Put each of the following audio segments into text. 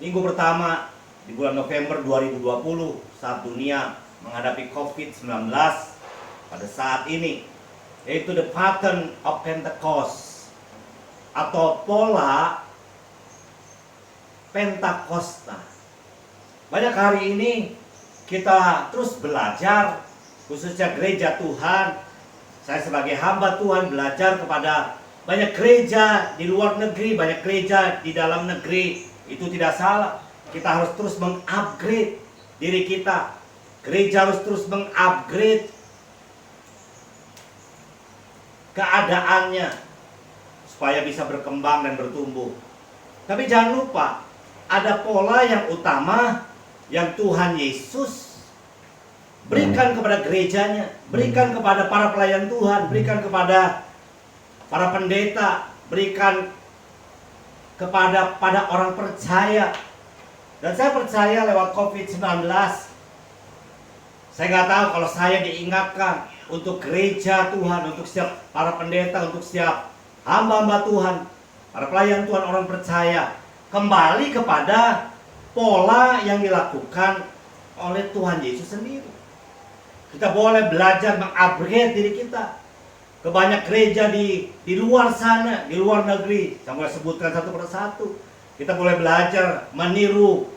Minggu pertama di bulan November 2020 saat dunia menghadapi COVID-19 pada saat ini, yaitu the pattern of Pentecost atau pola Pentakosta. Banyak hari ini kita terus belajar, khususnya gereja Tuhan. Saya sebagai hamba Tuhan belajar kepada banyak gereja di luar negeri, banyak gereja di dalam negeri. Itu tidak salah. Kita harus terus mengupgrade diri kita. Gereja harus terus mengupgrade keadaannya supaya bisa berkembang dan bertumbuh. Tapi jangan lupa, ada pola yang utama yang Tuhan Yesus berikan kepada gerejanya, berikan kepada para pelayan Tuhan, berikan kepada para pendeta, berikan kepada orang percaya. Dan saya percaya lewat COVID-19, saya nggak tahu kalau saya diingatkan untuk gereja Tuhan, untuk setiap para pendeta, untuk setiap hamba-hamba Tuhan, para pelayan Tuhan, orang percaya, kembali kepada pola yang dilakukan oleh Tuhan Yesus sendiri. Kita boleh belajar mengupgrade diri kita ke banyak gereja di luar sana, di luar negeri. Saya boleh sebutkan satu persatu. Kita boleh belajar meniru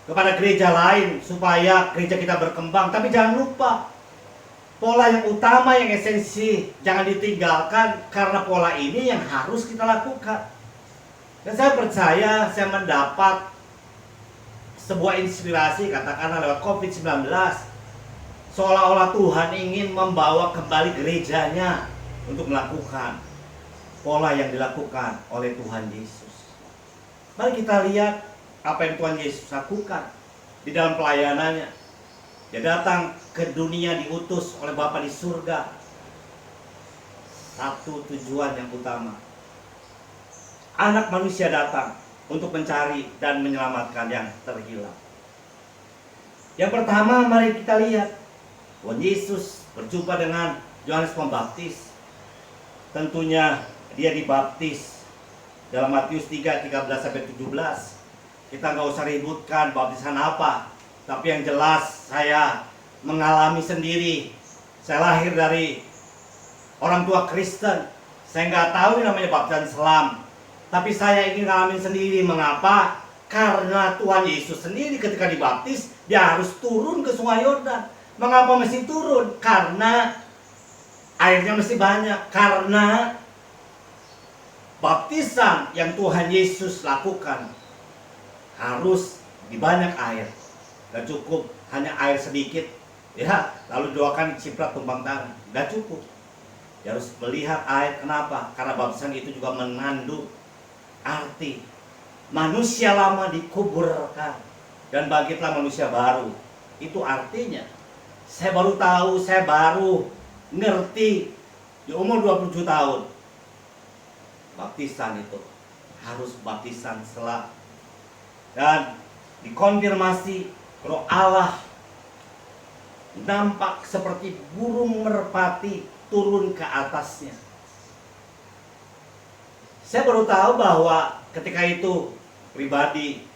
kepada gereja lain supaya gereja kita berkembang. Tapi jangan lupa, pola yang utama, yang esensi jangan ditinggalkan, karena pola ini yang harus kita lakukan. Dan saya percaya saya mendapat sebuah inspirasi, katakanlah lewat COVID-19, seolah-olah Tuhan ingin membawa kembali gerejanya untuk melakukan pola yang dilakukan oleh Tuhan Yesus. Mari kita lihat apa yang Tuhan Yesus lakukan di dalam pelayanannya. Dia datang ke dunia diutus oleh Bapa di surga. Satu tujuan yang utama, Anak manusia datang untuk mencari dan menyelamatkan yang terhilang. Yang pertama, mari kita lihat Tuhan Yesus berjumpa dengan Yohanes Pembaptis. Tentunya dia dibaptis dalam Matius 3:13-17. Kita nggak usah ributkan baptisan apa, tapi yang jelas saya mengalami sendiri. Saya lahir dari orang tua Kristen. Saya nggak tahu ini namanya baptisan selam, tapi saya ingin ngalamin sendiri. Mengapa? Karena Tuhan Yesus sendiri ketika dibaptis, dia harus turun ke Sungai Yordan. Mengapa mesti turun? Karena airnya mesti banyak. Karena baptisan yang Tuhan Yesus lakukan harus di banyak air. Gak cukup hanya air sedikit, ya, lalu doakan ciprat tumpang tangan. Gak cukup. Dia harus melihat air. Kenapa? Karena baptisan itu juga mengandung arti manusia lama dikuburkan dan bangkitlah manusia baru. Itu artinya. Saya baru tahu, saya baru ngerti di umur 27 tahun. Baptisan itu harus baptisan selam. Dan dikonfirmasi Roh Allah nampak seperti burung merpati turun ke atasnya. Saya baru tahu bahwa ketika itu pribadi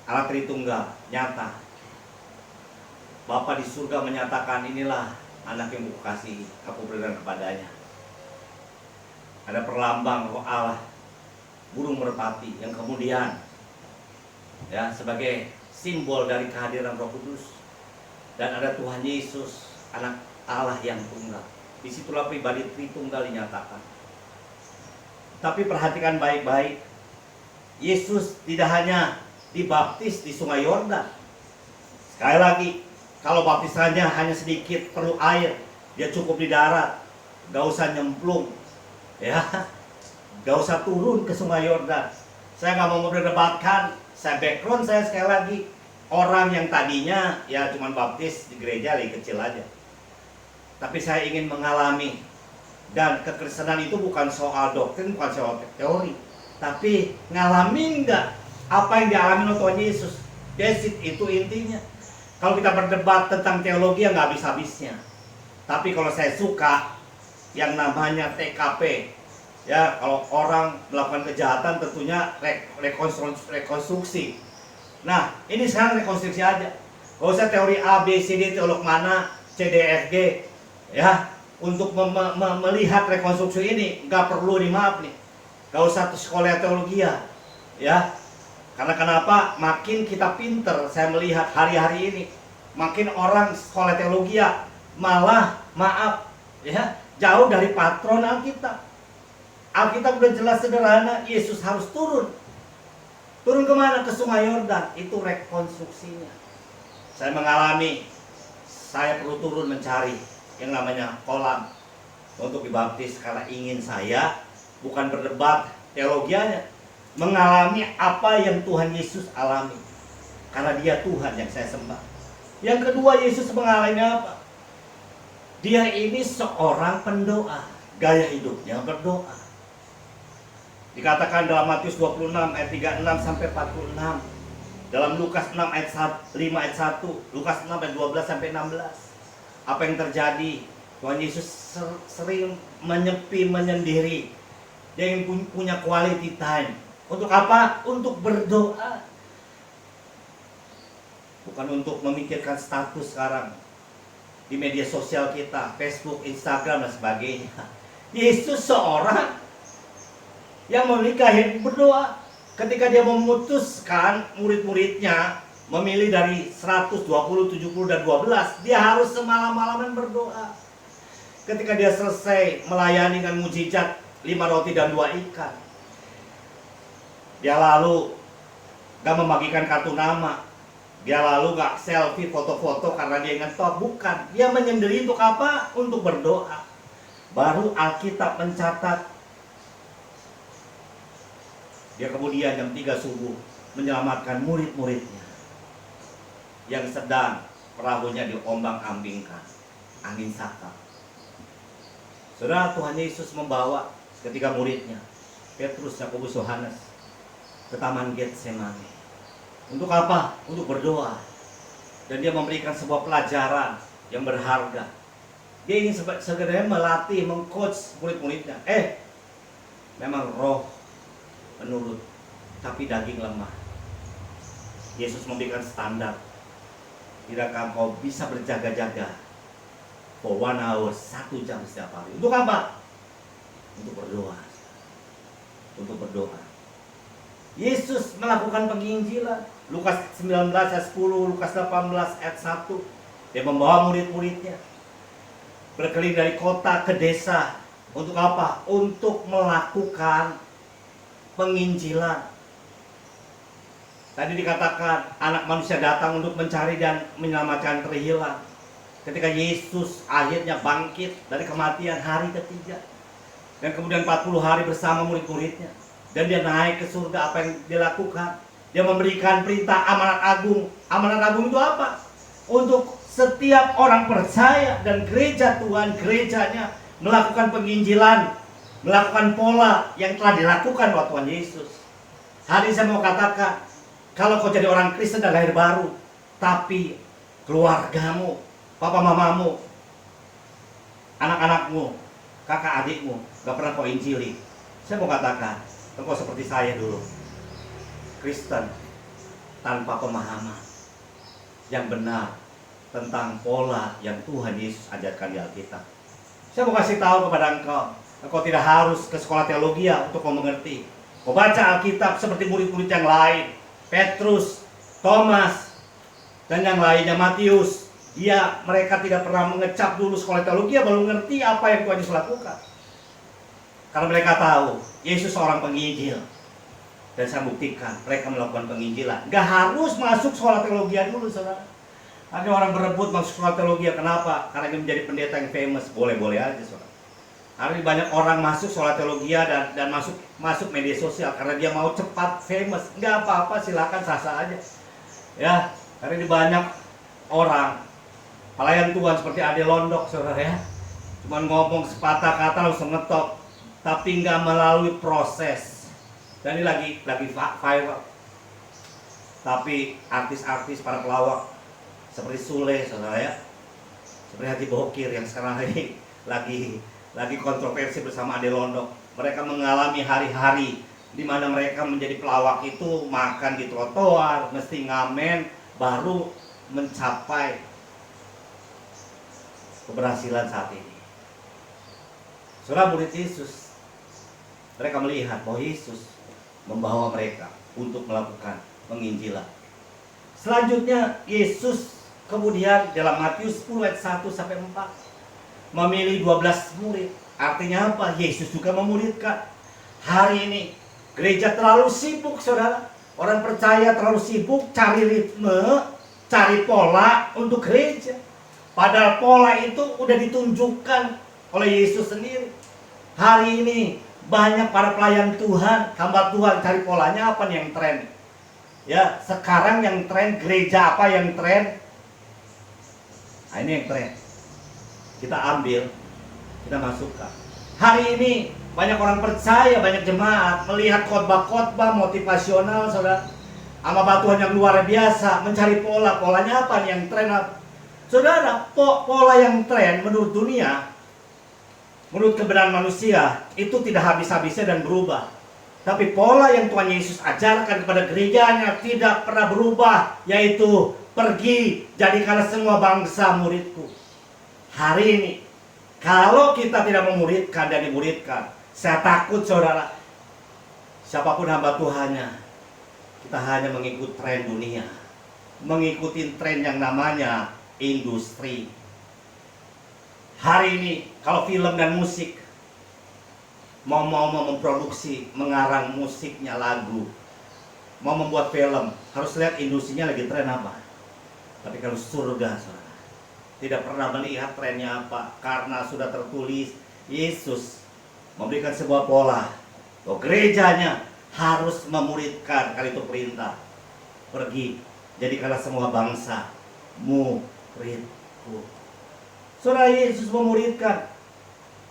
Allah Tritunggal nyata. Bapa di surga menyatakan, inilah anak yang aku kasihi, aku berikan kepadanya. Ada perlambang Roh Allah, burung merpati yang kemudian ya sebagai simbol dari kehadiran Roh Kudus. Dan ada Tuhan Yesus, anak Allah yang tunggal. Disitulah pribadi Tritunggal dinyatakan. Tapi perhatikan baik-baik, Yesus tidak hanya dibaptis di Sungai Yordan. Sekali lagi, kalau baptisannya hanya sedikit, perlu air, dia cukup di darat, gak usah nyemplung, ya, gak usah turun ke Sungai Yordan. Saya gak mau berdebatkan. Background saya sekali lagi, orang yang tadinya ya cuma baptis di gereja lagi kecil aja. Tapi saya ingin mengalami. Dan kekristenan itu bukan soal doktrin, bukan soal teori, tapi ngalamin nggak apa yang dialami oleh Tuhan Yesus. That's it, itu intinya. Kalau kita berdebat tentang teologi ya nggak habis-habisnya. Tapi kalau saya suka yang namanya TKP, Ya, kalau orang melakukan kejahatan tentunya rekonstruksi. Nah, ini sekarang rekonstruksi aja. Gak usah teori A, B, C, D, teolog mana, C, D, F, G. Ya, untuk melihat rekonstruksi ini nggak perlu nih, maaf nih. Gak usah sekolah teologi ya. Karena kenapa? Makin kita pinter, saya melihat hari-hari ini, makin orang sekolah teologi malah maaf ya, jauh dari patron Alkitab. Alkitab udah jelas sederhana, Yesus harus turun. Turun kemana? Ke Sungai Yordan. Itu rekonstruksinya. Saya mengalami, saya perlu turun mencari yang namanya kolam untuk dibaptis karena ingin saya bukan berdebat teologianya, mengalami apa yang Tuhan Yesus alami. Karena dia Tuhan yang saya sembah. Yang kedua, Yesus mengalami apa? Dia ini seorang pendoa. Gaya hidupnya berdoa. Dikatakan dalam Matius 26 ayat 36 sampai 46. Dalam Lukas 6 ayat 5 ayat 1, Lukas 6 ayat 12 sampai 16. Apa yang terjadi? Tuhan Yesus sering menyepi, menyendiri. Dia ingin punya quality time. Untuk apa? Untuk berdoa. Bukan untuk memikirkan status sekarang di media sosial kita, Facebook, Instagram dan sebagainya. Yesus seorang yang menikahi berdoa. Ketika dia memutuskan murid-muridnya memilih dari 120, 70 dan 12, dia harus semalam-malaman berdoa. Ketika dia selesai melayani dengan mujizat 5 roti dan 2 ikan, dia lalu gak membagikan kartu nama, dia lalu gak selfie, foto-foto karena dia ingin tahu. Bukan, dia menyendiri untuk apa? Untuk berdoa. Baru Alkitab mencatat dia kemudian jam 3 subuh menyelamatkan murid-muridnya yang sedang perahunya diombang-ambingkan angin saka. Saudara, Tuhan Yesus membawa ketika muridnya Petrus, Yakobus, Yohanes ke taman Getsemani. Untuk apa? Untuk berdoa. Dan dia memberikan sebuah pelajaran yang berharga. Dia ingin segera melatih, mengcoach murid-muridnya. Memang roh menurut, tapi daging lemah. Yesus memberikan standar. Tidakkah kau bisa berjaga-jaga for 1 hour, 1 jam setiap hari? Untuk apa? Untuk berdoa. Untuk berdoa. Yesus melakukan penginjilan. Lukas 19 ayat 10, Lukas 18 ayat 1. Dia membawa murid-muridnya berkeliling dari kota ke desa. Untuk apa? Untuk melakukan penginjilan. Tadi dikatakan anak manusia datang untuk mencari dan menyelamatkan terhilang. Ketika Yesus akhirnya bangkit dari kematian hari ketiga, dan kemudian 40 hari bersama murid-muridnya, dan dia naik ke surga, apa yang dia lakukan? Dia memberikan perintah amanat agung. Amanat agung itu apa? Untuk setiap orang percaya dan gereja Tuhan, gerejanya melakukan penginjilan, melakukan pola yang telah dilakukan oleh Tuhan Yesus. Hari ini saya mau katakan, kalau kau jadi orang Kristen dan lahir baru, tapi keluargamu, papa mamamu, anak-anakmu, kakak adikmu gak pernah kau injili, saya mau katakan, engkau seperti saya dulu, Kristen tanpa pemahaman yang benar tentang pola yang Tuhan Yesus ajarkan di Alkitab. Saya mau kasih tahu kepada engkau tidak harus ke sekolah teologi untuk kau mengerti. Kau baca Alkitab seperti murid-murid yang lain, Petrus, Thomas, dan yang lainnya, Matius. Mereka tidak pernah mengecap dulu sekolah teologi, baru mengerti apa yang Tuhan Yesus lakukan. Karena mereka tahu Yesus seorang penginjil. Dan saya buktikan mereka melakukan penginjilan. Gak harus masuk sekolah teologi dulu, saudara. Ada orang berebut masuk sekolah teologi, kenapa? Karena ingin menjadi pendeta yang famous. Boleh-boleh aja, saudara. Hari ini banyak orang masuk sekolah teologi dan masuk media sosial karena dia mau cepat famous. Nggak apa-apa, silakan, sah-sah aja. Ya, hari ini banyak orang pelayan Tuhan seperti Ade Londok, saudara ya. Cuman ngomong sepatah kata langsung ngetop, tapi nggak melalui proses. Dan ini lagi viral. Tapi artis-artis, para pelawak seperti Sule, saudara ya, seperti Haji Bokir yang sekarang ini lagi kontroversi bersama Ade Londok. Mereka mengalami hari-hari di mana mereka menjadi pelawak itu makan di trotoar, mesti ngamen baru mencapai keberhasilan saat ini. Saudara, murid Yesus, mereka melihat bahwa Yesus membawa mereka untuk melakukan penginjilan. Selanjutnya Yesus kemudian dalam Matius 10 ayat 1 sampai 4 memilih 12 murid. Artinya apa? Yesus juga memuridkan. Hari ini gereja terlalu sibuk, saudara. Orang percaya terlalu sibuk cari ritme, cari pola untuk gereja. Padahal pola itu udah ditunjukkan oleh Yesus sendiri. Hari ini banyak para pelayan Tuhan, hamba Tuhan cari polanya apa nih yang tren. Ya, sekarang yang tren gereja apa yang tren? Nah, ini yang tren. Kita ambil, kita masukkan. Hari ini banyak orang percaya, banyak jemaat melihat khotbah-khotbah motivasional, saudara, sama batuan yang luar biasa, mencari pola. Polanya apa nih yang tren? Saudara, pola yang tren menurut dunia, menurut kebenaran manusia, itu tidak habis-habisnya dan berubah. Tapi pola yang Tuhan Yesus ajarkan kepada gerejanya tidak pernah berubah, yaitu pergi, jadikanlah semua bangsa muridku. Hari ini, kalau kita tidak memuridkan dan dimuridkan, saya takut, saudara, siapapun hamba Tuhannya, kita hanya mengikuti tren dunia, mengikuti tren yang namanya industri. Hari ini kalau film dan musik mau memproduksi, mengarang musiknya, lagu, mau membuat film, harus lihat industrinya lagi tren apa. Tapi kalau surga, saudara, tidak pernah melihat trennya apa, karena sudah tertulis Yesus memberikan sebuah pola bahwa gerejanya harus memuridkan. Kali itu perintah, pergi jadikanlah semua bangsa muridku. Saudara, Yesus memuridkan.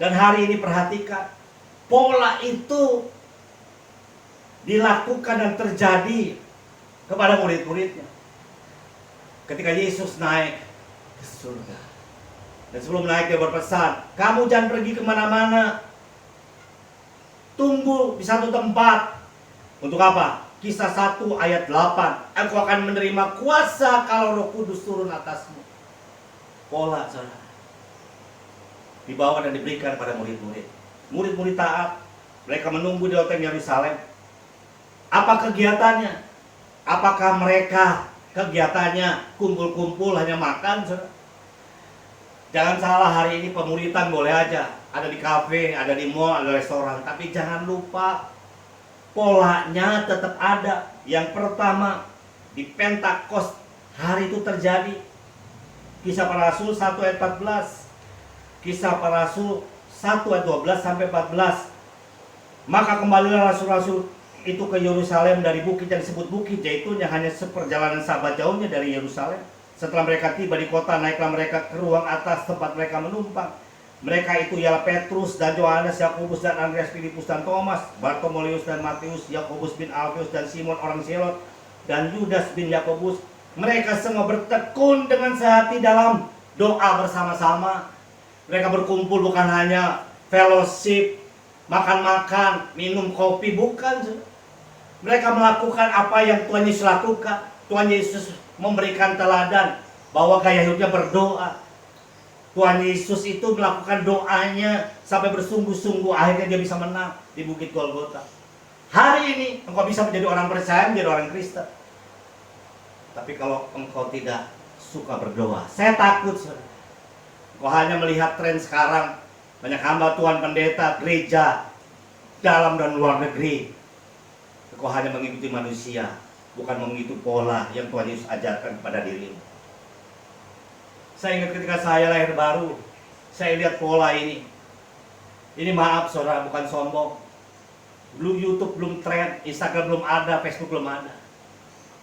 Dan hari ini perhatikan, pola itu dilakukan dan terjadi kepada murid-muridnya. Ketika Yesus naik ke surga, dan sebelum naik dia berpesan, kamu jangan pergi kemana-mana, tunggu di satu tempat. Untuk apa? Kisah 1 ayat 8, engkau akan menerima kuasa kalau Roh Kudus turun atasmu. Pola, saudara, dibawa dan diberikan pada murid-murid. Murid-murid taat, mereka menunggu di loteng Yerusalem. Apa kegiatannya? Apakah mereka kegiatannya kumpul-kumpul hanya makan, saudara? Jangan salah, hari ini pemuritan boleh aja, ada di kafe, ada di mall, ada restoran, tapi jangan lupa polanya tetap ada. Yang pertama, di Pentakosta hari itu terjadi. Kisah Para Rasul 1 ayat 14, Kisah Para Rasul 1 ayat 12 sampai 14. Maka kembalilah rasul-rasul itu ke Yerusalem dari bukit yang disebut Bukit Zaitun, yang hanya seperjalanan sahabat jauhnya dari Yerusalem. Setelah mereka tiba di kota, naiklah mereka ke ruang atas tempat mereka menumpang. Mereka itu ialah Petrus dan Yohanes, Yakobus dan Andreas, Filipus dan Thomas, Bartolomeus dan Matius, Yakobus bin Alfeus dan Simon orang Selot, dan Yudas bin Yakobus. Mereka semua bertekun dengan sehati dalam doa bersama-sama. Mereka berkumpul bukan hanya fellowship, makan-makan, minum kopi, bukan. Mereka melakukan apa yang Tuhan Yesus lakukan. Tuhan Yesus memberikan teladan bahwa gaya hidupnya berdoa. Tuhan Yesus itu melakukan doanya sampai bersungguh-sungguh, akhirnya dia bisa menang di Bukit Golgota. Hari ini engkau bisa menjadi orang percaya, menjadi orang Kristen. Tapi kalau engkau tidak suka berdoa, saya takut, saudara, engkau hanya melihat tren sekarang. Banyak hamba Tuhan, pendeta, gereja dalam dan luar negeri, engkau hanya mengikuti manusia, bukan mengikuti pola yang Tuhan Yesus ajarkan kepada dirimu. Saya ingat ketika saya lahir baru, saya lihat pola ini. Ini maaf, saudara, bukan sombong. Belum YouTube belum tren, Instagram belum ada, Facebook belum ada.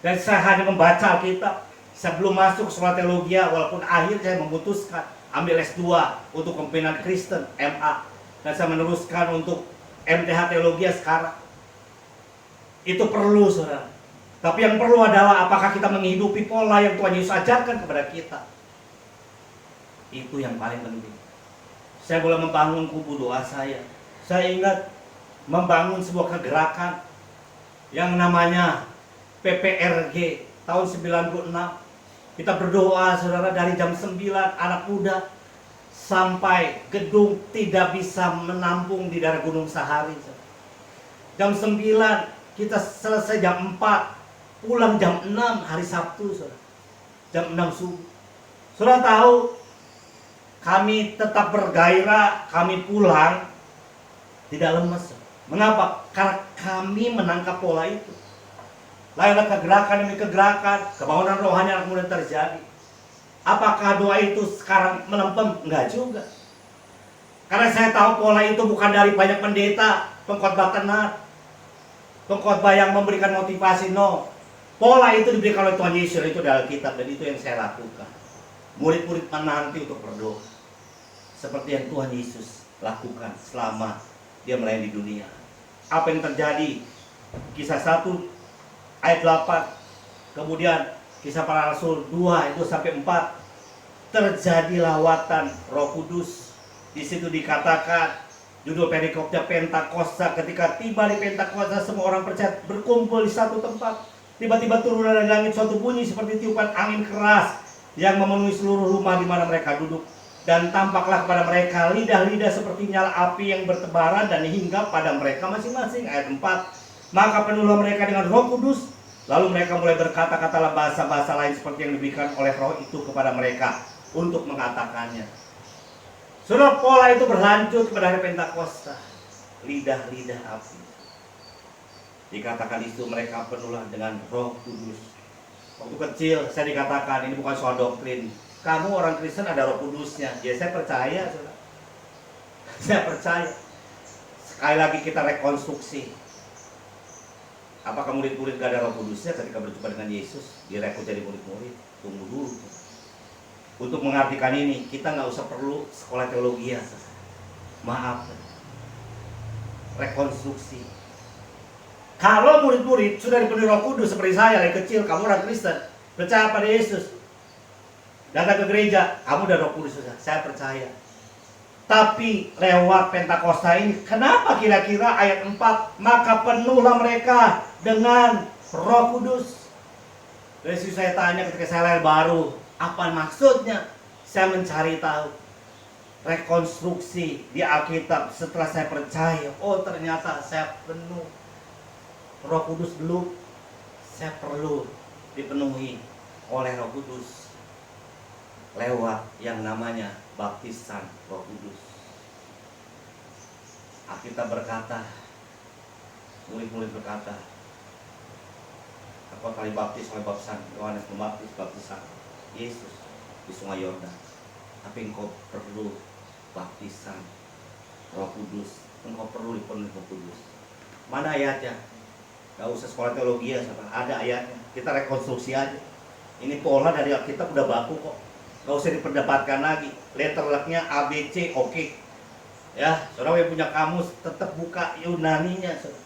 Dan saya hanya membaca Alkitab. Saya belum masuk sekolah teologi, walaupun akhir saya memutuskan ambil S2 untuk kepemimpinan Kristen, MA. Dan saya meneruskan untuk MTH teologi sekarang. Itu perlu, saudara. Tapi yang perlu adalah apakah kita menghidupi pola yang Tuhan Yesus ajarkan kepada kita. Itu yang paling penting. Saya boleh membangun kubu doa saya. Saya ingat membangun sebuah kegerakan yang namanya PPRG tahun 96. Kita berdoa saudara dari jam 9 anak muda sampai gedung tidak bisa menampung di daerah Gunung Sahari. Jam 9 kita selesai jam 4, pulang jam 6 hari Sabtu saudara. Jam 6 subuh. Saudara tahu, kami tetap bergairah, kami pulang tidak lemes. Mengapa? Karena kami menangkap pola itu. Lainlah kegerakan demi kegerakan, kebangunan rohani anak muda terjadi. Apakah doa itu sekarang melempem? Enggak juga. Karena saya tahu pola itu bukan dari banyak pendeta, pengkhotbah tenar, pengkhotbah yang memberikan motivasi, no. Pola itu diberikan oleh Tuhan Yesus, itu dari Alkitab, dan itu yang saya lakukan. Murid-murid menanti untuk berdoa seperti yang Tuhan Yesus lakukan selama dia melayani di dunia. Apa yang terjadi? Kisah 1 ayat 8, kemudian Kisah Para Rasul 2 itu sampai 4, terjadi lawatan Roh Kudus. Di situ dikatakan judul perikopnya Pentakosta. Ketika tiba di Pentakosta, semua orang percaya berkumpul di satu tempat. Tiba-tiba turun dari langit suatu bunyi seperti tiupan angin keras yang memenuhi seluruh rumah di mana mereka duduk. Dan tampaklah kepada mereka lidah-lidah seperti nyala api yang bertebaran dan hinggap pada mereka masing-masing. Ayat 4, maka penuhlah mereka dengan Roh Kudus. Lalu mereka mulai berkata-katalah bahasa-bahasa lain seperti yang diberikan oleh Roh itu kepada mereka untuk mengatakannya. Saudara, pola itu berlanjut pada hari Pentakosta. Lidah-lidah api. Dikatakan itu mereka penuhlah dengan Roh Kudus. Waktu kecil saya dikatakan, ini bukan soal doktrin, kamu orang Kristen ada Roh Kudusnya. Ya saya percaya saudara. Saya percaya. Sekali lagi kita rekonstruksi. Apakah murid-murid gak ada Roh Kudusnya ketika berjumpa dengan Yesus? Direkrut jadi murid-murid. Tunggu dulu. Untuk mengartikan ini, kita nggak usah perlu sekolah teologi ya. Maaf. Rekonstruksi. Kalau murid-murid sudah dipenuhi Roh Kudus seperti saya dari kecil, kamu orang Kristen, percaya pada Yesus, datang ke gereja, kamu udah Roh Kudus, saya percaya. Tapi lewat Pentakosta ini, kenapa kira-kira ayat 4, maka penuhlah mereka dengan Roh Kudus. Dari situ saya tanya ketika saya lahir baru, apa maksudnya? Saya mencari tahu. Rekonstruksi di Alkitab setelah saya percaya, oh ternyata saya penuh Roh Kudus belum, saya perlu dipenuhi oleh Roh Kudus lewat yang namanya baptisan Roh Kudus. Alkitab berkata, murid-murid berkata, aku kali baptis oleh baptisan Yohanes Pembaptis, baptisan Yesus di Sungai Yordan. Tapi engkau perlu baptisan Roh Kudus, engkau perlu dipenuhi Roh Kudus. Mana ayatnya? Gak usah sekolah teologi ya, ada ayatnya. Kita rekonstruksi aja. Ini pola dari Alkitab udah baku kok. Gak usah diperdebatkan lagi. Letter lucknya ABC, oke. Ya, saudara yang punya kamus tetap buka Yunaninya, saudara.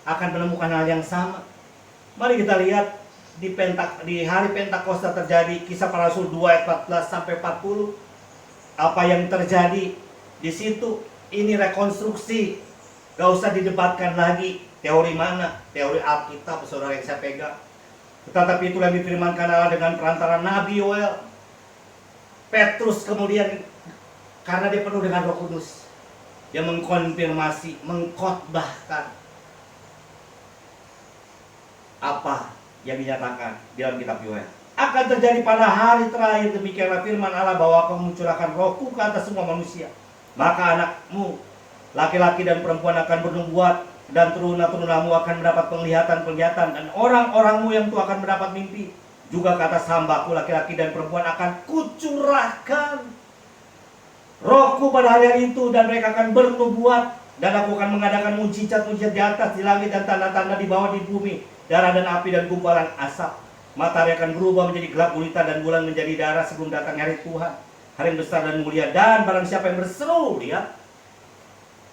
Akan menemukan hal yang sama. Mari kita lihat di hari Pentakosta terjadi, Kisah Para Rasul 2 ayat 14 sampai 40. Apa yang terjadi di situ? Ini rekonstruksi. Gak usah didebatkan lagi. Teori mana? Teori Alkitab, saudara yang saya pegang. Tetapi itulah yang difirmankan Allah dengan perantara Nabi Yoel. Petrus kemudian, karena dia penuh dengan Roh Kudus, dia mengkonfirmasi, mengkhotbahkan apa yang dinyatakan di dalam kitab Yoel. Akan terjadi pada hari terakhir, demikianlah firman Allah, bahwa aku mencurahkan Rohku ke atas semua manusia. Maka anakmu, laki-laki dan perempuan akan bernubuat, dan turun-turunamu akan mendapat penglihatan-penglihatan, dan orang-orangmu yang tua akan mendapat mimpi. Juga ke atas hambaku, laki-laki dan perempuan, akan kucurahkan Rohku pada hari itu, dan mereka akan bernubuat, dan aku akan mengadakan mujizat-mujizat di atas, di langit, dan tanda-tanda di bawah di bumi, darah dan api dan gumpalan asap. Matahari akan berubah menjadi gelap gulita, dan bulan menjadi darah sebelum datang hari Tuhan, hari yang besar dan mulia. Dan barang siapa yang berseru, lihat,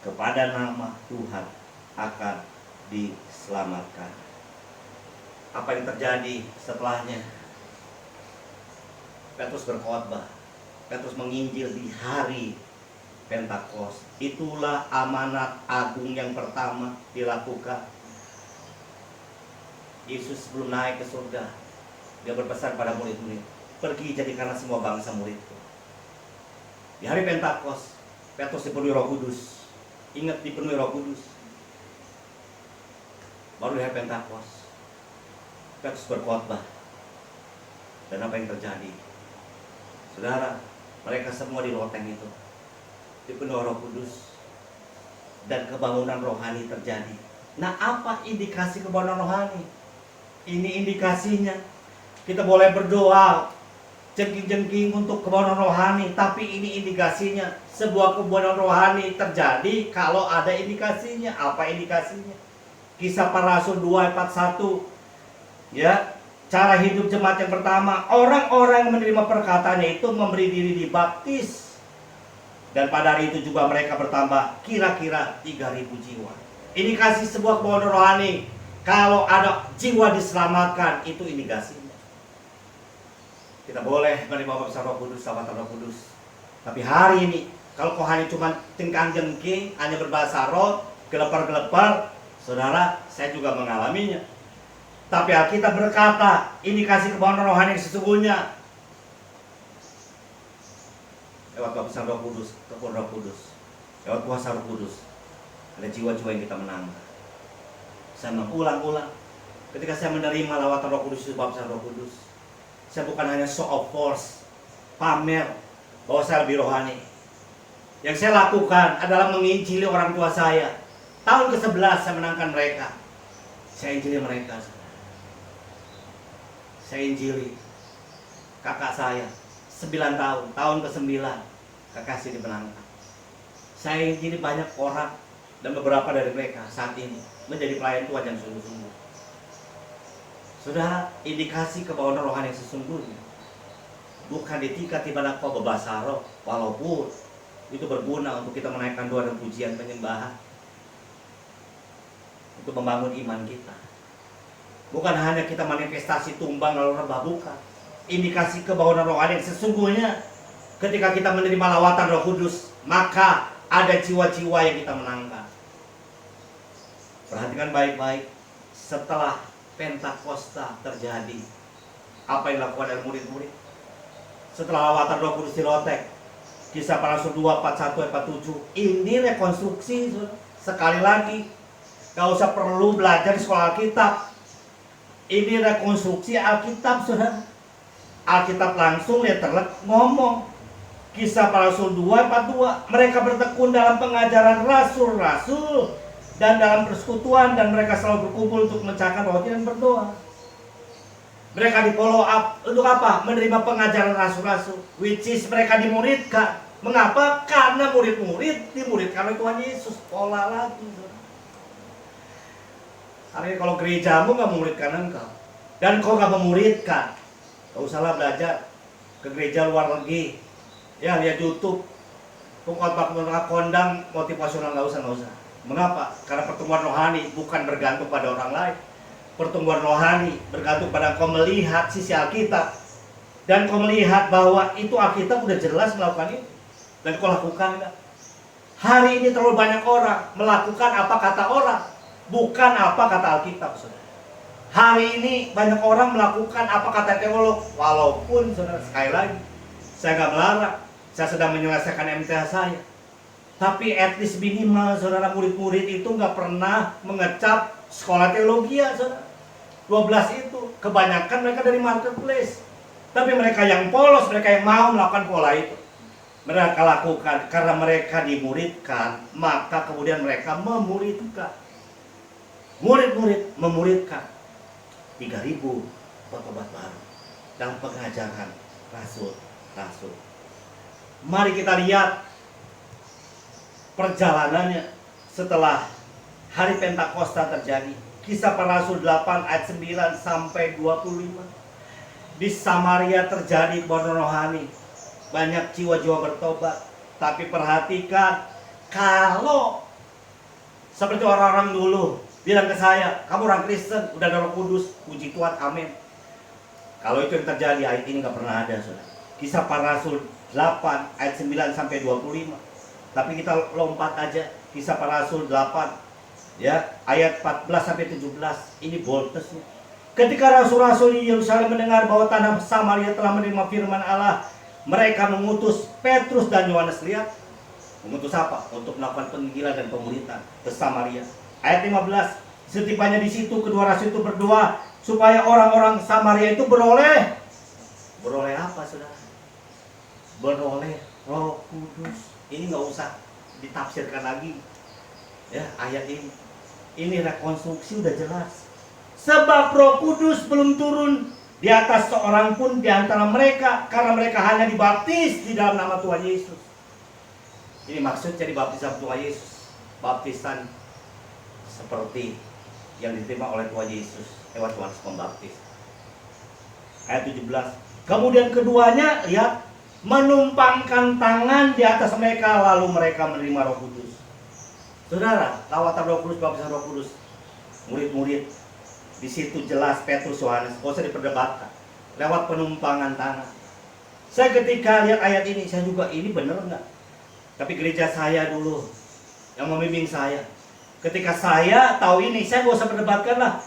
kepada nama Tuhan akan diselamatkan. Apa yang terjadi setelahnya? Petrus berkhotbah, Petrus menginjil di hari Pentakos. Itulah amanat agung yang pertama dilakukan. Yesus sebelum naik ke surga, dia berpesan pada murid-murid, pergi jadikanlah semua bangsa muridku. Di hari Pentakos, Petrus dipenuhi Roh Kudus. Ingat, dipenuhi Roh Kudus. Baru di hari Pentakos, Petrus berkhotbah. Dan apa yang terjadi? Saudara, mereka semua di loteng itu dipenuhi Roh Kudus dan kebangunan rohani terjadi. Nah, apa indikasi kebangunan rohani? Ini indikasinya. Kita boleh berdoa jengking-jengking untuk kebangunan rohani, tapi ini indikasinya. Sebuah kebangunan rohani terjadi kalau ada indikasinya. Apa indikasinya? Kisah Para Rasul 2:41. Ya, cara hidup jemaat yang pertama, orang-orang yang menerima perkataannya itu memberi diri dibaptis. Dan pada hari itu juga mereka bertambah kira-kira 3.000 jiwa. Indikasi sebuah kebangunan rohani. Kalau ada jiwa diselamatkan, itu indikasinya. Kita boleh menerima baptisan Roh Kudus, lawatan Roh Kudus. Tapi hari ini, kalau rohani cuma cengkang-jengking, hanya berbahasa roh, gelepar-gelepar, saudara, saya juga mengalaminya. Tapi Alkitab berkata, indikasi kebangunan rohani yang sesungguhnya lewat baptisan Roh Kudus, kekuatan Roh Kudus, lewat kuasa Roh Kudus, ada jiwa-jiwa yang kita menangkan. Saya mengulang-ulang, ketika saya menerima lawatan Roh Kudus, baptisan Roh Kudus, saya bukan hanya show of force, pamer bahwa saya lebih rohani. Yang saya lakukan adalah menginjili orang tua saya. Tahun ke-11 saya menangkan mereka. Saya injili mereka. Saya injili kakak saya 9 tahun, tahun ke-9 kakak saya dimenangkan. Saya injili banyak orang, dan beberapa dari mereka saat ini menjadi pelayan Tuhan yang sungguh-sungguh. Saudara, indikasi kebangunan rohani yang sesungguhnya bukan ditingkat di mana kau berbahasa roh, walaupun itu berguna untuk kita menaikkan doa dan pujian penyembahan, untuk membangun iman kita. Bukan hanya kita manifestasi tumbang lalu rebah, bukan. Indikasi kebangunan rohani yang sesungguhnya ketika kita menerima lawatan Roh Kudus, maka ada jiwa-jiwa yang kita menangkan. Perhatikan baik-baik, setelah Pentakosta terjadi, apa yang dilakukan oleh murid-murid? Setelah lawatan Roh Kudus dilotek, Kisah Para Rasul 2:41-47, ini rekonstruksi. Sekali lagi, gak usah perlu belajar di sekolah Alkitab. Ini rekonstruksi Alkitab, saudara. Alkitab langsung letterlek ngomong. Kisah Para Rasul 2:42, mereka bertekun dalam pengajaran rasul-rasul dan dalam persekutuan, dan mereka selalu berkumpul untuk memecahkan roti dan berdoa. Mereka di follow up untuk apa? Menerima pengajaran rasul-rasul, which is mereka dimuridkan. Mengapa? Karena murid-murid dimuridkan oleh Tuhan Yesus. Pola lagi. Hari ini kalau gerejamu nggak memuridkan engkau, dan kau nggak memuridkan, gak usahlah belajar ke gereja luar negeri. Ya, lihat YouTube, pengkhotbah kondang motivasional, nggak usah. Mengapa? Karena pertumbuhan rohani bukan bergantung pada orang lain. Pertumbuhan rohani bergantung pada kau melihat sisi Alkitab, dan kau melihat bahwa itu Alkitab udah jelas melakukan itu, dan kau lakukan enggak? Hari ini terlalu banyak orang melakukan apa kata orang, bukan apa kata Alkitab, saudara. Hari ini banyak orang melakukan apa kata teolog, walaupun saudara, sekali lagi, saya nggak melarang, saya sedang menyelesaikan MTH saya. Tapi at least minimal, saudara, murid-murid itu nggak pernah mengecap sekolah teologi, ya, saudara. 12 itu, kebanyakan mereka dari marketplace. Tapi mereka yang polos, mereka yang mau melakukan pola itu, mereka lakukan karena mereka dimuridkan, maka kemudian mereka memuridkan. Murid-murid memuridkan 3.000 petobat baru dalam pengajaran rasul-rasul. Mari kita lihat perjalanannya setelah hari Pentakosta terjadi. Kisah Para Rasul 8 ayat 9-25. Di Samaria terjadi kebangunan rohani, banyak jiwa-jiwa bertobat. Tapi perhatikan, kalau seperti orang-orang dulu bilang ke saya, kamu orang Kristen, udah ada Roh Kudus, puji Tuhan, amin. Kalau itu yang terjadi, ayat ini gak pernah ada, saudara. Kisah Para Rasul 8 ayat 9-25. Tapi kita lompat aja Kisah Para Rasul 8 ya, ayat 14 sampai 17. Ini boldness-nya. Ketika rasul-rasul di Yerusalem mendengar bahwa tanah Samaria telah menerima firman Allah, mereka mengutus Petrus dan Yohanes. Lihat, mengutus apa? Untuk melakukan penginjilan dan pemuritan ke Samaria. Ayat 15. Setibanya di situ, kedua rasul itu berdoa supaya orang-orang Samaria itu beroleh apa, saudara? Beroleh Roh Kudus. Ini nggak usah ditafsirkan lagi ya ayat ini. Ini rekonstruksi udah jelas. Sebab Roh Kudus belum turun di atas seorang pun di antara mereka, karena mereka hanya dibaptis di dalam nama Tuhan Yesus. Ini maksudnya dibaptis Tuhan Yesus, baptisan seperti yang diterima oleh Tuhan Yesus lewat Yohanes Pembaptis. Ayat 17. Kemudian keduanya, lihat, menumpangkan tangan di atas mereka, lalu mereka menerima Roh Kudus. Saudara, lawatan Roh Kudus, baptisan Roh Kudus, murid-murid di situ jelas Petrus, Yohanes, nggak usah diperdebatkan. Lewat penumpangan tangan. Saya ketika lihat ayat ini, saya juga ini benar nggak? Tapi gereja saya dulu yang membimbing saya, ketika saya tahu ini, saya nggak usah perdebatkan lah.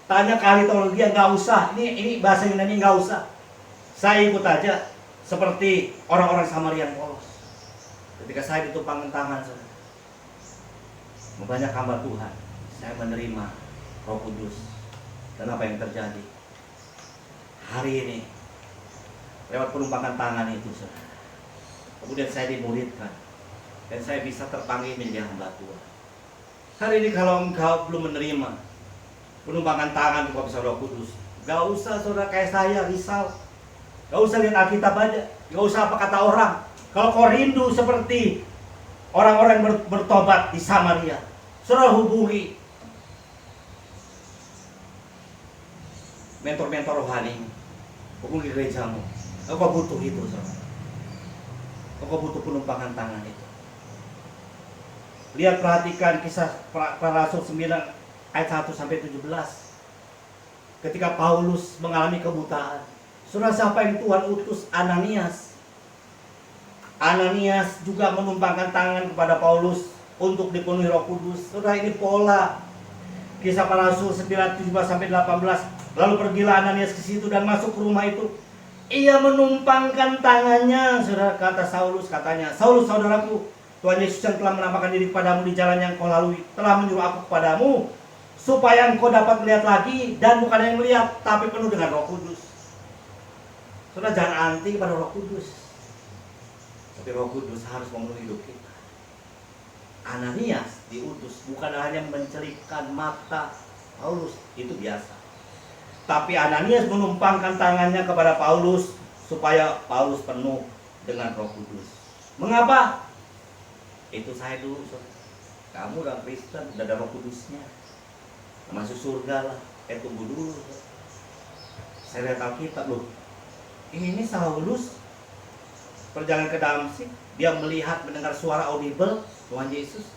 Tanya ke ahli teologi, nggak usah. Ini bahasa Yunani nggak usah. Saya ikut aja. Seperti orang-orang Samaria polos. Ketika saya ditumpangkan tangan, saudara, banyak hamba Tuhan, saya menerima Roh Kudus. Dan apa yang terjadi hari ini lewat penumpangan tangan itu, saudara, kemudian saya dimuridkan dan saya bisa terpanggil menjadi hamba Tuhan. Hari ini kalau engkau belum menerima penumpangan tangan baptisan Roh Kudus, gak usah saudara kayak saya risau. Gak usah lihat Alkitab aja, gak usah apa kata orang. Kalau kau rindu seperti orang-orang yang bertobat di Samaria, saudara hubungi mentor-mentor rohani, hubungi gerejamu. Kau butuh itu, saudara. Kau butuh penumpangan tangan itu. Lihat, perhatikan Kisah Para Rasul 9 ayat 1 sampai 17. Ketika Paulus mengalami kebutaan, saudara, siapa yang Tuhan utus? Ananias. Ananias juga menumpangkan tangan kepada Paulus untuk dipenuhi Roh Kudus. Saudara, ini pola Kisah Para Rasul 9 17 sampai 18. Lalu pergilah Ananias ke situ dan masuk ke rumah itu. Ia menumpangkan tangannya, saudara, kata Saulus, katanya, Saulus saudaraku, Tuhan Yesus yang telah menampakkan diri kepadamu di jalan yang kau lalui telah menyuruh aku kepadamu supaya engkau dapat melihat lagi, dan bukan hanya melihat tapi penuh dengan Roh Kudus. Saudara, jangan anti pada Roh Kudus. Tapi Roh Kudus harus memenuhi hidup kita. Ananias diutus bukan hanya mencelipkan mata Paulus, itu biasa. Tapi Ananias menumpangkan tangannya kepada Paulus supaya Paulus penuh dengan Roh Kudus. Mengapa? Itu saya dulu, saudara. Kamu udah Kristen, udah ada Roh Kudusnya, masuk surga lah. Tunggu dulu, saudara. Saya lihat Alkitab loh. Ini Saulus perjalanan ke Damsik, dia melihat mendengar suara audible Tuhan Yesus.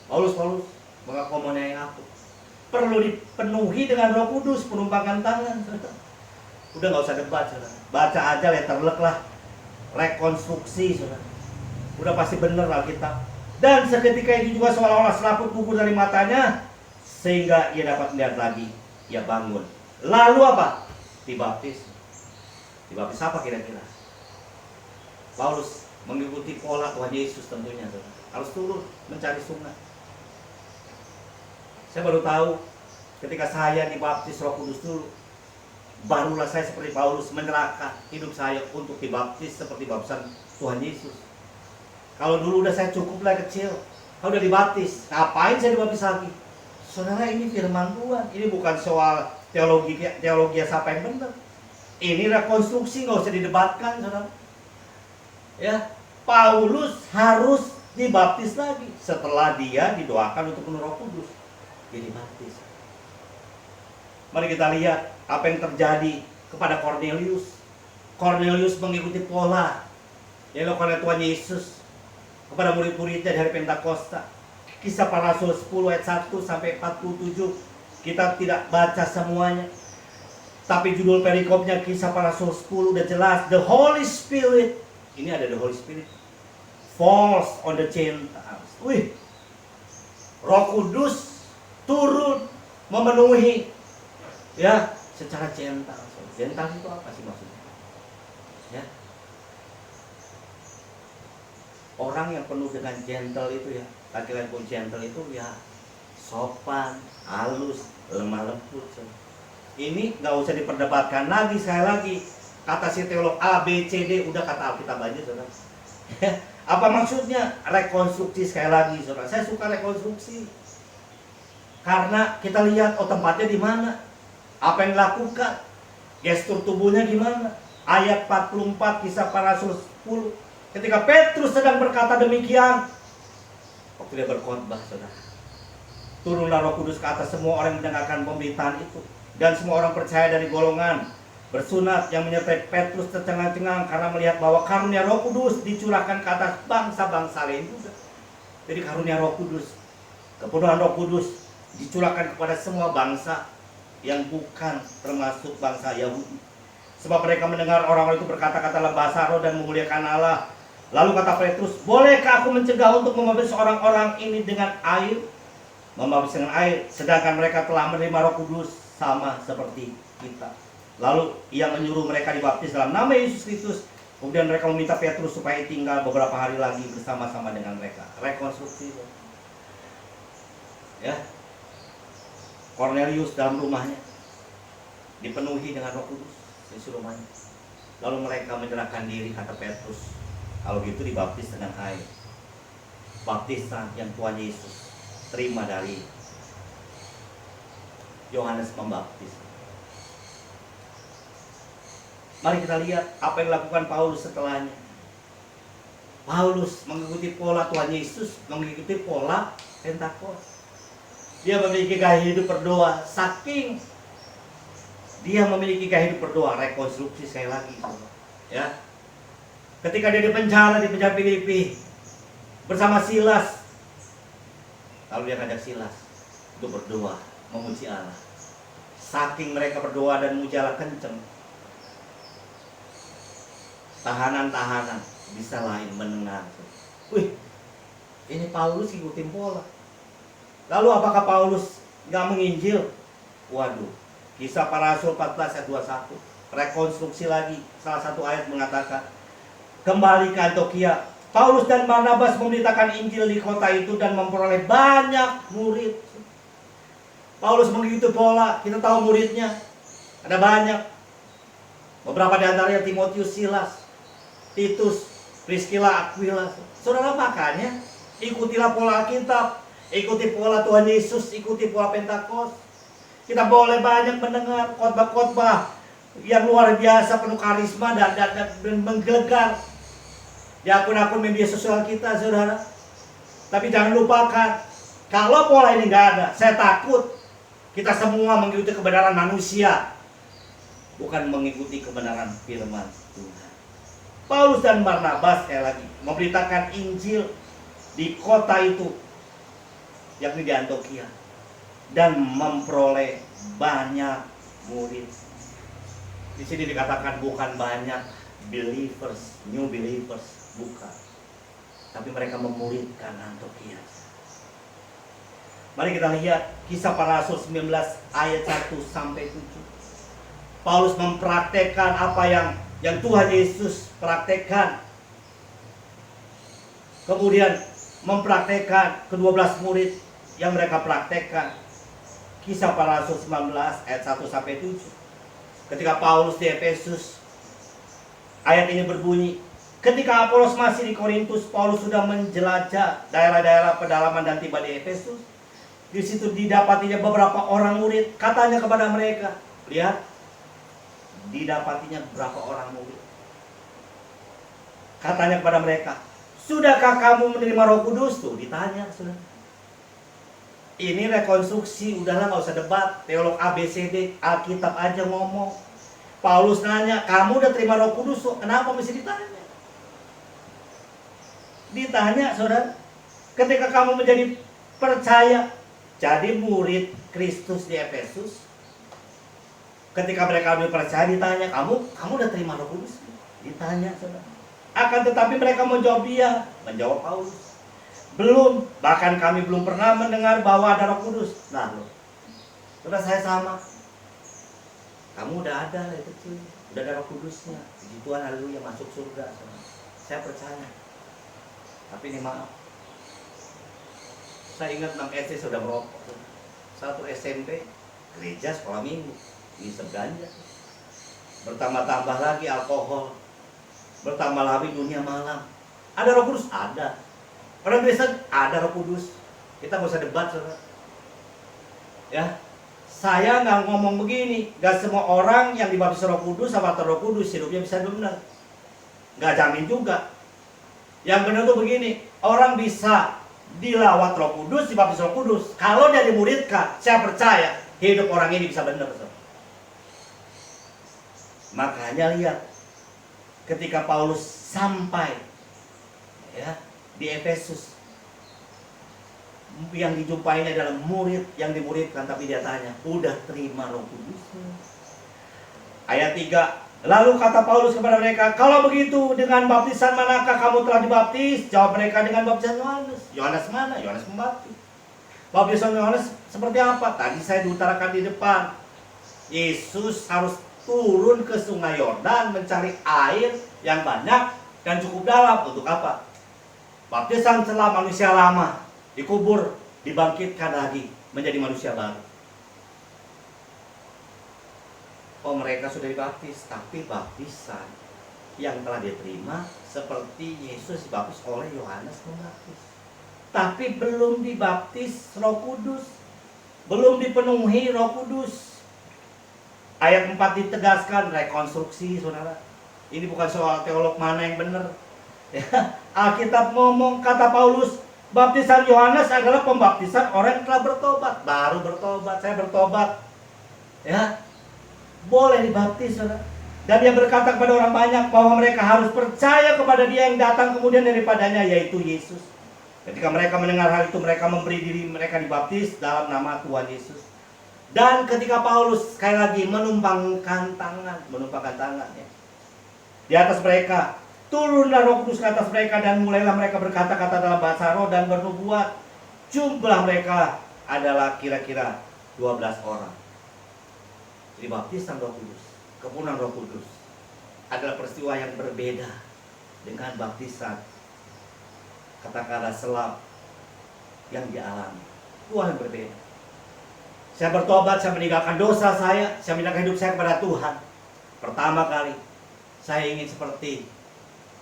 Paulus, maka kau menanyai aku. Perlu dipenuhi dengan Roh Kudus, penumpangan tangan. Udah nggak usah debat, saudara. Baca aja letterlek lah, rekonstruksi, saudara. Udah pasti bener Alkitab. Dan seketika itu juga seolah-olah selaput gugur dari matanya, sehingga ia dapat melihat lagi. Ia bangun. Lalu apa? Dibaptis. Dibaptis apa kira-kira? Paulus mengikuti pola Tuhan Yesus tentunya, saudara. Harus turun mencari sungai. Saya baru tahu ketika saya dibaptis Roh Kudus dulu, barulah saya seperti Paulus menyerahkan hidup saya untuk dibaptis seperti baptisan Tuhan Yesus. Kalau dulu udah saya cukup lah kecil, kalau udah dibaptis, ngapain saya dibaptis lagi? Saudara, ini firman Tuhan. Ini bukan soal teologi siapa yang benar. Ini rekonstruksi, nggak usah didebatkan, saudara. Ya, Paulus harus dibaptis lagi setelah dia didoakan untuk penuh Roh Kudus. Dia dibaptis. Mari kita lihat apa yang terjadi kepada Cornelius. Cornelius mengikuti pola yang dilakukan oleh Tuhan Yesus kepada murid-muridnya di hari Pentakosta. Kisah Para Rasul 10 ayat 1 sampai 47. Kita tidak baca semuanya, tapi judul perikopnya Kisah Para Rasul 10 udah jelas. The Holy Spirit. Ini ada the Holy Spirit. falls on the Gentiles. Wih, Roh Kudus turun memenuhi ya secara gentle. Gentle itu apa sih maksudnya? Ya. Orang yang penuh dengan gentle itu ya, laki-laki pun gentle itu ya sopan, halus, lemah lembut. Ini nggak usah diperdebatkan lagi. Sekali lagi, kata si teolog A, B, C, D udah kata Alkitab aja, saudara. Apa maksudnya? Rekonstruksi sekali lagi, saudara. Saya suka rekonstruksi karena kita lihat tempatnya di mana, apa yang dilakukan, gestur tubuhnya gimana. Ayat 44 Kisah Para Rasul 10, ketika Petrus sedang berkata demikian, waktu dia berkhotbah, saudara, turunlah Roh Kudus ke atas semua orang yang mendengarkan pemberitaan itu, dan semua orang percaya dari golongan bersunat yang menyertai Petrus tercengang-cengang karena melihat bahwa karunia Roh Kudus dicurahkan ke atas bangsa-bangsa lain juga. Jadi karunia Roh Kudus, kepenuhan Roh Kudus dicurahkan kepada semua bangsa yang bukan termasuk bangsa Yahudi. Sebab mereka mendengar orang-orang itu berkata-kata dalam bahasa roh dan memuliakan Allah. Lalu kata Petrus, bolehkah aku mencegah untuk membaptis orang-orang ini dengan air? Membaptis dengan air, sedangkan mereka telah menerima Roh Kudus sama seperti kita. Lalu ia menyuruh mereka dibaptis dalam nama Yesus Kristus. Kemudian mereka meminta Petrus supaya tinggal beberapa hari lagi bersama-sama dengan mereka. Rekonstruksi. Ya. Cornelius dalam rumahnya dipenuhi dengan Roh Kudus, isi rumahnya. Lalu mereka menyerahkan diri, kata Petrus, kalau gitu dibaptis dengan air. Baptisan yang Tuhan Yesus terima dari Yohanes Pembaptis. Mari kita lihat apa yang dilakukan Paulus setelahnya. Paulus mengikuti pola Tuhan Yesus, mengikuti pola Pentakosta. Dia memiliki gaya hidup berdoa. Saking dia memiliki gaya hidup berdoa, rekonstruksi sekali lagi, ya. Ketika dia di penjara Filipi bersama Silas, lalu dia ngajak Silas untuk berdoa, memuji Allah. Saking mereka berdoa dan memuji Allah kenceng, tahanan-tahanan bisa lain mendengar. Wih, ini Paulus ikutin pola. Lalu apakah Paulus nggak menginjil? Waduh, Kisah Para Rasul 14 ayat 21. Rekonstruksi lagi, salah satu ayat mengatakan, kembali ke Antiokhia, Paulus dan Barnabas memberitakan Injil di kota itu dan memperoleh banyak murid. Paulus mengikuti pola, kita tahu muridnya ada banyak. Beberapa di antaranya Timotius, Silas, Titus, Priscilla, Aquila. Saudara, makanya ikutilah pola Alkitab, ikuti pola Tuhan Yesus, ikuti pola Pentakosta. Kita boleh banyak mendengar khotbah-khotbah yang luar biasa, penuh karisma dan menggelegar di akun-akun media sosial kita, saudara. Tapi jangan lupakan, kalau pola ini nggak ada, saya takut kita semua mengikuti kebenaran manusia, bukan mengikuti kebenaran firman Tuhan. Paulus dan Barnabas sekali lagi memberitakan Injil di kota itu, yakni di Antiokhia, dan memperoleh banyak murid. Di sini dikatakan bukan banyak believers, new believers, bukan. Tapi mereka memuridkan Antiokhia. Mari kita lihat Kisah Para Rasul 19 ayat 1 sampai 7. Paulus mempraktekkan apa yang Tuhan Yesus praktekkan. Kemudian mempraktekkan ke-12 murid yang mereka praktekkan. Kisah Para Rasul 19 ayat 1 sampai 7. Ketika Paulus di Efesus, ayat ini berbunyi, ketika Apolos masih di Korintus, Paulus sudah menjelajah daerah-daerah pedalaman dan tiba di Efesus. Di situ didapatinya beberapa orang murid. Katanya kepada mereka, lihat, didapatinya beberapa orang murid. Katanya kepada mereka, sudahkah kamu menerima Roh Kudus? Tuh ditanya, sudah. Ini rekonstruksi, udahlah nggak usah debat. Teolog ABCD, Alkitab aja ngomong. Paulus nanya, kamu udah terima Roh Kudus? Kenapa mesti ditanya? Ditanya, saudara. Ketika kamu menjadi percaya, jadi murid Kristus di Efesus, ketika mereka percaya ditanya, kamu udah terima Roh Kudus? Ditanya, saudara. Akan tetapi mereka menjawab dia, menjawab Paulus, belum, bahkan kami belum pernah mendengar bahwa ada Roh Kudus. Nah, loh, sudah saya sama. Kamu udah ada dari kecil, udah ada Roh Kudusnya. Puji Tuhan, haleluya, masuk surga. Saya percaya. Tapi ini maaf, saya ingat 6 SD sudah merokok, 1 SMP gereja sekolah minggu, ngisep ganja, bertambah-tambah lagi alkohol, bertambah lagi dunia malam. Ada Roh Kudus? Ada. Orang Kristen ada Roh Kudus. Kita nggak usah debat, saudara. Ya, saya nggak ngomong begini. Gak semua orang yang dibaptis Roh Kudus sama Roh Kudus hidupnya bisa benar. Nggak jamin juga. Yang benar tuh begini, orang bisa dilawat Roh Kudus, dibaptis Roh Kudus. Kalau dia dimuridkan, saya percaya hidup orang ini bisa benar, saudara. Makanya lihat, ketika Paulus sampai, ya, di Efesus, yang dijumpainya adalah murid yang dimuridkan, tapi dia tanya, udah terima Roh Kudus? Ayat 3, lalu kata Paulus kepada mereka, kalau begitu dengan baptisan manakah kamu telah dibaptis? Jawab mereka, dengan baptisan Yohanes. Yohanes mana? Yohanes Pembaptis. Baptisan Yohanes seperti apa? Tadi saya diutarakan di depan. Yesus harus turun ke sungai Yordan mencari air yang banyak dan cukup dalam. Untuk apa? Baptisan setelah manusia lama dikubur, dibangkitkan lagi menjadi manusia baru. Oh, mereka sudah dibaptis, tapi baptisan yang telah diterima seperti Yesus dibaptis oleh Yohanes Pembaptis. Tapi belum dibaptis Roh Kudus, belum dipenuhi Roh Kudus. Ayat 4 ditegaskan rekonstruksi, saudara. Ini bukan soal teolog mana yang benar. Ya, Alkitab ngomong, kata Paulus, baptisan Yohanes adalah pembaptisan orang yang telah bertobat. Baru bertobat, saya bertobat, ya, boleh dibaptis, saudara. Dan dia berkata kepada orang banyak bahwa mereka harus percaya kepada dia yang datang kemudian daripadanya, yaitu Yesus. Ketika mereka mendengar hal itu, mereka memberi diri mereka dibaptis dalam nama Tuhan Yesus. Dan ketika Paulus sekali lagi menumpangkan tangan ya, di atas mereka, turunlah Roh Kudus ke atas mereka dan mulailah mereka berkata-kata dalam bahasa roh dan bernubuat. Jumlah mereka adalah kira-kira 12 orang. Jadi baptisan Roh Kudus, kepenuhan Roh Kudus adalah peristiwa yang berbeda dengan baptisan kata-kata selap yang dialami. Tuhan yang berbeda. Saya bertobat, saya meninggalkan dosa saya meninggalkan hidup saya kepada Tuhan. Pertama kali saya ingin seperti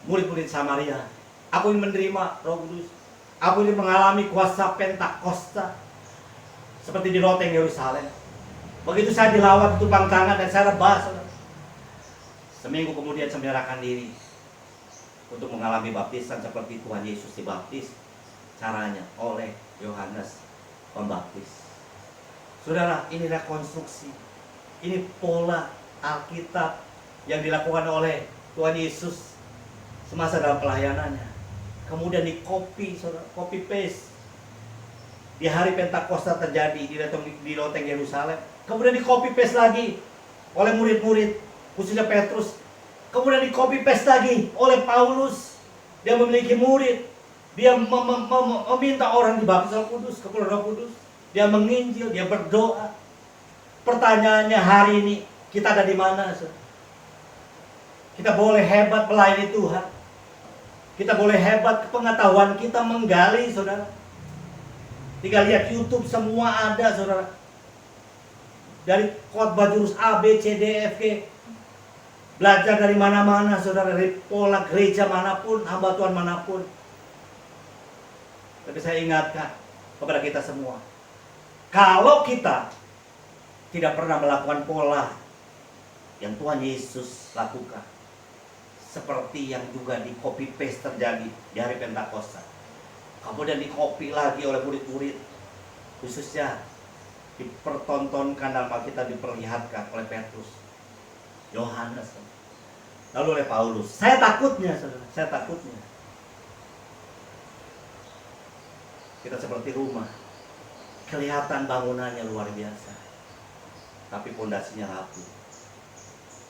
murid-murid Samaria. Aku ingin menerima Roh Kudus. Aku ingin mengalami kuasa Pentakosta seperti di loteng Yerusalem. Begitu saya dilawat, tumpang tangan, dan saya rebas. Seminggu kemudian saya menyerahkan diri untuk mengalami baptisan seperti Tuhan Yesus dibaptis. Caranya oleh Yohanes Pembaptis. Saudara, ini rekonstruksi. Ini pola Alkitab yang dilakukan oleh Tuhan Yesus semasa dalam pelayanannya. Kemudian di copy, saudara, copy paste. Di hari Pentakosta terjadi di loteng Yerusalem. Kemudian di copy paste lagi oleh murid-murid, khususnya Petrus. Kemudian di copy paste lagi oleh Paulus. Dia memiliki murid. Dia meminta orang dibaptis Roh Kudus, kepenuhan Roh Kudus. Dia menginjil, dia berdoa. Pertanyaannya hari ini, kita ada di mana, saudara? Kita boleh hebat melayani Tuhan. Kita boleh hebat pengetahuan kita menggali, saudara. Tinggal lihat YouTube, semua ada, saudara. Dari khotbah jurus A, B, C, D, F, G. Belajar dari mana-mana, saudara. Dari pola gereja manapun, hamba Tuhan manapun. Tapi saya ingatkan kepada kita semua, kalau kita tidak pernah melakukan pola yang Tuhan Yesus lakukan, seperti yang juga di copy paste terjadi di hari Pentakosta, kemudian di copy lagi oleh murid-murid, khususnya dipertontonkan dalam Alkitab, diperlihatkan oleh Petrus, Yohanes, lalu oleh Paulus. Saya takutnya, saudara, saya takutnya kita seperti rumah, kelihatan bangunannya luar biasa, tapi pondasinya rapuh.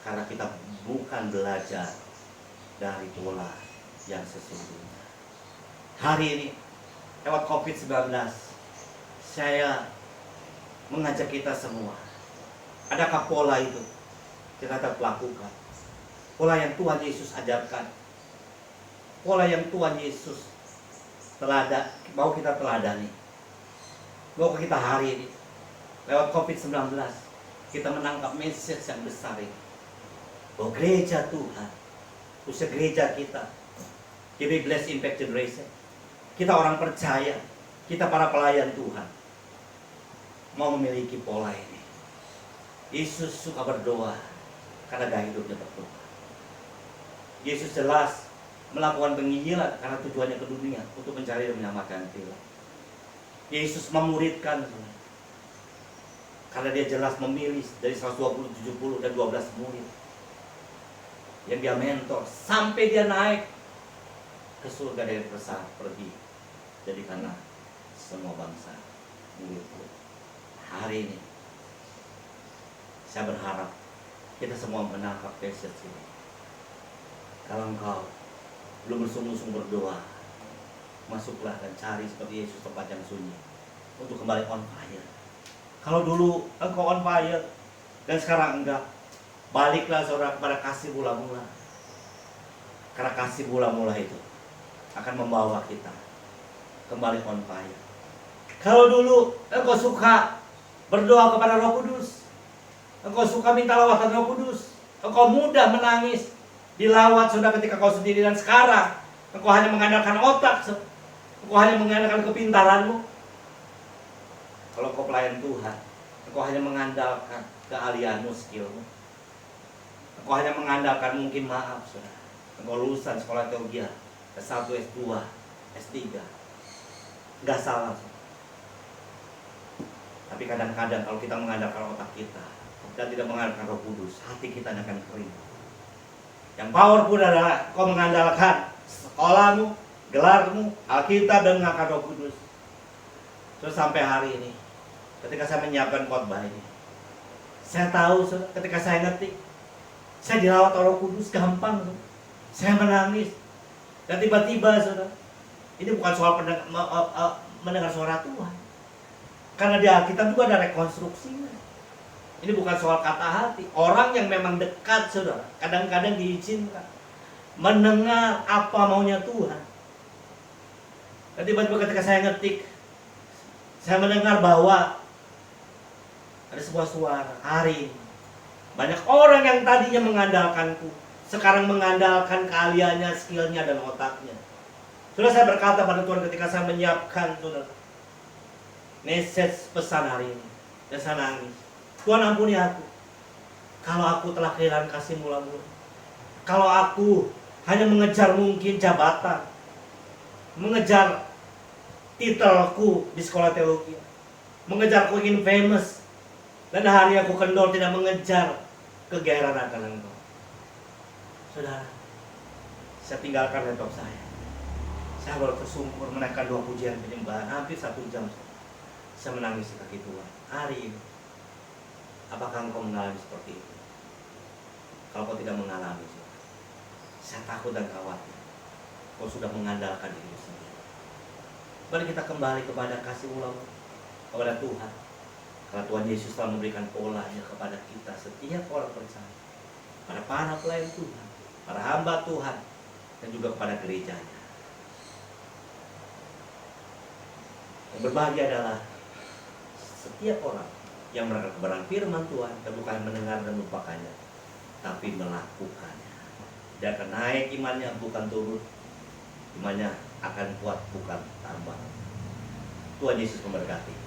Karena kita bukan belajar dari pola yang sesungguhnya. Hari ini lewat COVID-19, saya mengajak kita semua. Adakah pola itu kita tetap lakukan? Pola yang Tuhan Yesus ajarkan, pola yang Tuhan Yesus mau kita teladani. Mau kita hari ini lewat COVID-19 kita menangkap message yang besar ini, bahwa gereja Tuhan, khususnya gereja kita, GBI Blessed Impact Generation, kita orang percaya, kita para pelayan Tuhan, mau memiliki pola ini. Yesus suka berdoa karena gaya hidupnya berdoa. Yesus jelas melakukan penginjilan karena tujuannya ke dunia untuk mencari dan menyelamatkan jiwa. Yesus memuridkan karena dia jelas memilih dari 120, 70 dan 12 murid yang dia mentor sampai dia naik ke surga dari pergi jadikanlah semua bangsa muridku. Hari ini saya berharap kita semua menangkap message ini. Kalau engkau belum bersungguh-sungguh berdoa, masuklah dan cari seperti Yesus tempat yang sunyi untuk kembali on fire. Kalau dulu engkau on fire dan sekarang enggak, baliklah saudara kepada kasih mula-mula. Karena kasih mula-mula itu akan membawa kita kembali on fire. Kalau dulu engkau suka berdoa kepada Roh Kudus, engkau suka minta lawatan Roh Kudus, engkau mudah menangis dilawat sudah ketika kau sendiri, dan sekarang engkau hanya mengandalkan otak, engkau hanya mengandalkan kepintaranmu. Kalau kau pelayan Tuhan, engkau hanya mengandalkan keahlianmu, skillmu. Engkau hanya mengandalkan mungkin maaf, saudara. Engkau lulusan sekolah teologi S1, S2, S3. Enggak salah, saudara. Tapi kadang-kadang kalau kita mengandalkan otak kita dan tidak mengandalkan Roh Kudus, hati kita akan kering. Yang powerful adalah kau mengandalkan sekolahmu, gelarmu, Alkitab, dan mengandalkan Roh Kudus. Terus sampai hari ini, ketika saya menyiapkan khotbah ini, saya tahu ketika saya ngetik, saya dilawat Roh Kudus gampang, saya menangis. Dan tiba-tiba, saudara, ini bukan soal mendengar suara Tuhan, karena di Alkitab juga ada rekonstruksinya. Ini bukan soal kata hati. Orang yang memang dekat, saudara, kadang-kadang diizinkan mendengar apa maunya Tuhan. Dan tiba-tiba ketika saya ngetik, saya mendengar bahwa ada sebuah suara. Hari ini banyak orang yang tadinya mengandalkanku, sekarang mengandalkan keahliannya, skillnya, dan otaknya. Sudah saya berkata pada Tuhan ketika saya menyiapkan, saudara, message pesan hari ini, dan saya nangis. Tuhan, ampuni aku kalau aku telah kehilangan kasih mula-mula. Kalau aku hanya mengejar mungkin jabatan, mengejar titelku di sekolah teologi, mengejar aku ingin famous, dan hari aku kendor tidak mengejar kegairahan akan Engkau. Saudara, saya tinggalkan laptop saya. Saya baru tersungkur menaikkan 2 pujian penyembahan hampir 1 jam. Saya menangis di kaki Tuhan. Hari ini, apakah engkau mengalami seperti itu? Kalau kau tidak mengalami, saya takut dan khawatir kau sudah mengandalkan diri sendiri. Mari kita kembali kepada kasih mula-mula kepada Tuhan. Karena Tuhan Yesus telah memberikan polanya kepada kita setiap orang percaya, pada para pelayan Tuhan, para hamba Tuhan, dan juga kepada gerejanya. Yang berbahagia adalah setiap orang yang mendengar kebenaran firman Tuhan dan bukan mendengar dan melupakannya, tapi melakukannya. Dia akan naik imannya, bukan turun. Imannya akan kuat, bukan tambah. Tuhan Yesus memberkati.